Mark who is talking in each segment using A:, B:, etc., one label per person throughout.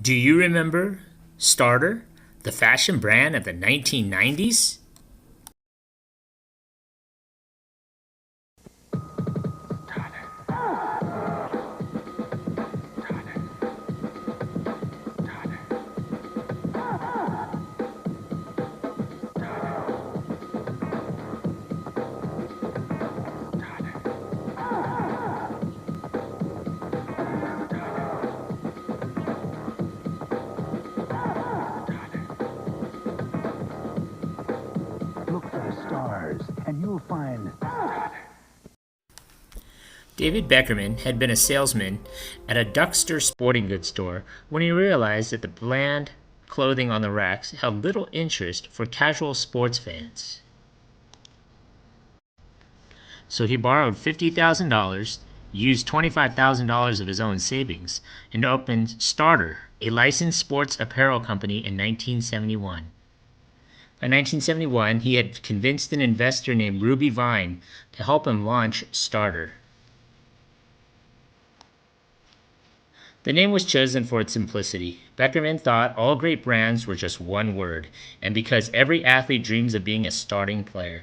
A: Do you remember Starter, the fashion brand of the 1990s?
B: Look for the stars, and you'll find.
A: David Beckerman had been a salesman at a Duxter sporting goods store when he realized that the bland clothing on the racks held little interest for casual sports fans. So he borrowed $50,000, used $25,000 of his own savings, and opened Starter, a licensed sports apparel company in 1971. By 1971, he had convinced an investor named Ruby Vine to help him launch Starter. The name was chosen for its simplicity. Beckerman thought all great brands were just one word, and because every athlete dreams of being a starting player.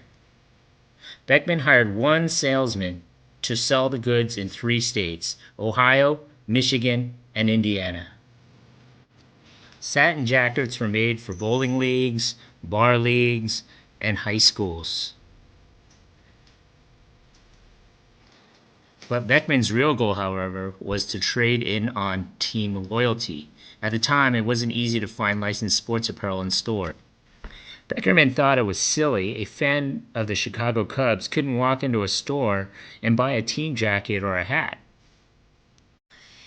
A: Beckman hired one salesman to sell the goods in 3 states: Ohio, Michigan, and Indiana. Satin jackets were made for bowling leagues, bar leagues, and high schools. But Beckman's real goal, however, was to trade in on team loyalty. At the time, it wasn't easy to find licensed sports apparel in store. Beckerman thought it was silly. A fan of the Chicago Cubs couldn't walk into a store and buy a team jacket or a hat.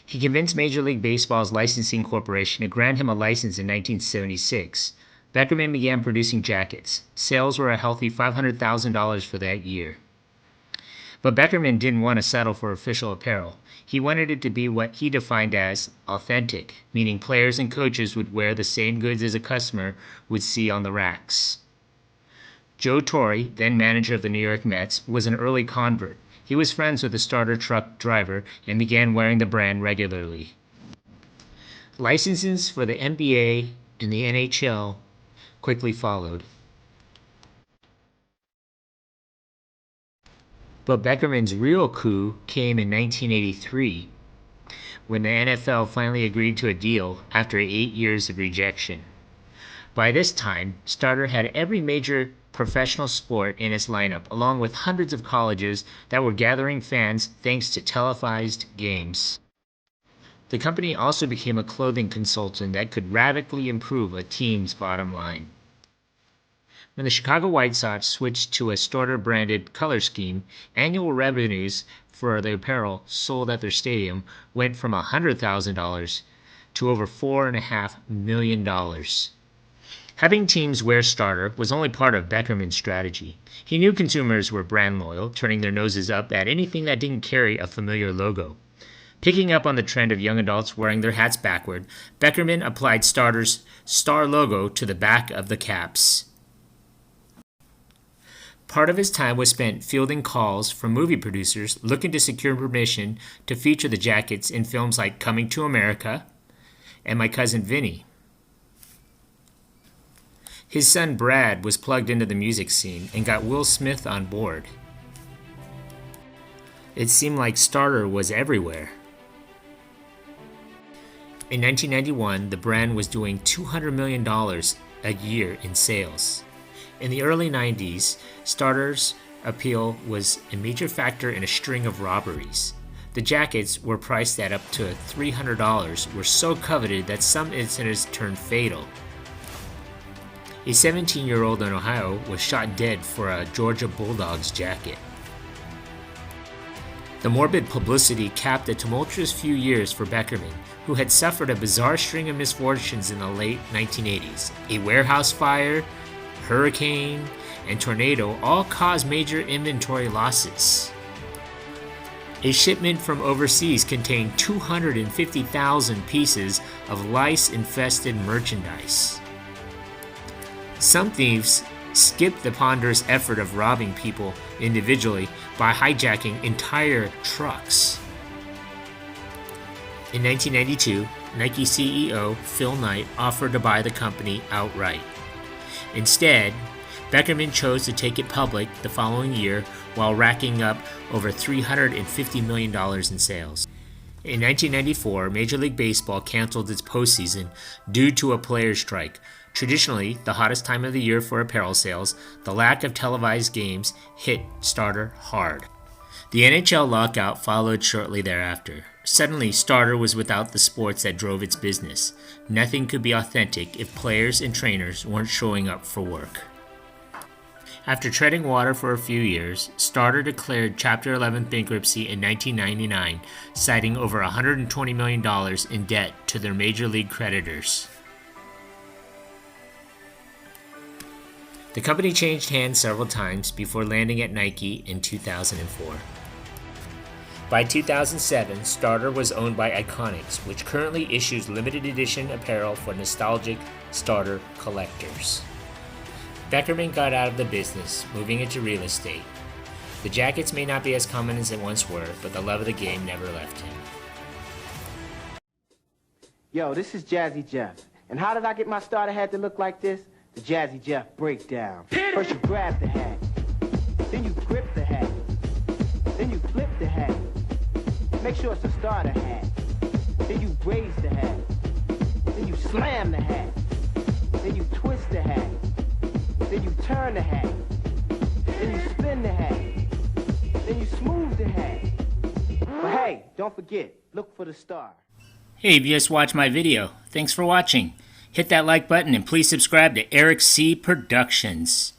A: He convinced Major League Baseball's licensing corporation to grant him a license in 1976. Beckerman began producing jackets. Sales were a healthy $500,000 for that year. But Beckerman didn't want to settle for official apparel. He wanted it to be what he defined as authentic, meaning players and coaches would wear the same goods as a customer would see on the racks. Joe Torre, then manager of the New York Mets, was an early convert. He was friends with the Starter truck driver and began wearing the brand regularly. Licenses for the NBA and the NHL quickly followed. But Beckerman's real coup came in 1983, when the NFL finally agreed to a deal after 8 years of rejection. By this time, Starter had every major professional sport in its lineup, along with hundreds of colleges that were gathering fans thanks to televised games. The company also became a clothing consultant that could radically improve a team's bottom line. When the Chicago White Sox switched to a Starter-branded color scheme, annual revenues for the apparel sold at their stadium went from $100,000 to over $4.5 million. Having teams wear Starter was only part of Beckerman's strategy. He knew consumers were brand loyal, turning their noses up at anything that didn't carry a familiar logo. Picking up on the trend of young adults wearing their hats backward, Beckerman applied Starter's star logo to the back of the caps. Part of his time was spent fielding calls from movie producers looking to secure permission to feature the jackets in films like Coming to America and My Cousin Vinny. His son Brad was plugged into the music scene and got Will Smith on board. It seemed like Starter was everywhere. In 1991, the brand was doing $200 million a year in sales. In the early 90s, Starter's appeal was a major factor in a string of robberies. The jackets, were priced at up to $300, were so coveted that some incidents turned fatal. A 17-year-old in Ohio was shot dead for a Georgia Bulldogs jacket. The morbid publicity capped a tumultuous few years for Beckerman, who had suffered a bizarre string of misfortunes in the late 1980s. A warehouse fire, hurricane, and tornado all caused major inventory losses. A shipment from overseas contained 250,000 pieces of lice-infested merchandise. Some thieves skipped the ponderous effort of robbing people individually by hijacking entire trucks. In 1992, Nike CEO Phil Knight offered to buy the company outright. Instead, Beckerman chose to take it public the following year while racking up over $350 million in sales. In 1994, Major League Baseball canceled its postseason due to a players' strike. Traditionally, the hottest time of the year for apparel sales, the lack of televised games hit Starter hard. The NHL lockout followed shortly thereafter. Suddenly, Starter was without the sports that drove its business. Nothing could be authentic if players and trainers weren't showing up for work. After treading water for a few years, Starter declared Chapter 11 bankruptcy in 1999, citing over $120 million in debt to their major league creditors. The company changed hands several times before landing at Nike in 2004. By 2007, Starter was owned by Iconics, which currently issues limited edition apparel for nostalgic Starter collectors. Beckerman got out of the business, moving into real estate. The jackets may not be as common as they once were, but the love of the game never left him.
C: Yo, this is Jazzy Jeff. And how did I get my starter hat to look like this? The Jazzy Jeff breakdown. First you grab the hat, then you grip the hat, then you flip the hat. Make sure it's a starter hat. Then you raise the hat, then you slam the hat, then you twist the hat, then you turn the hat, then you spin the hat, then you smooth the hat. But hey, don't forget, look for the star.
A: Hey, you just watched my video. Thanks for watching. Hit that like button and please subscribe to Eric C. Productions.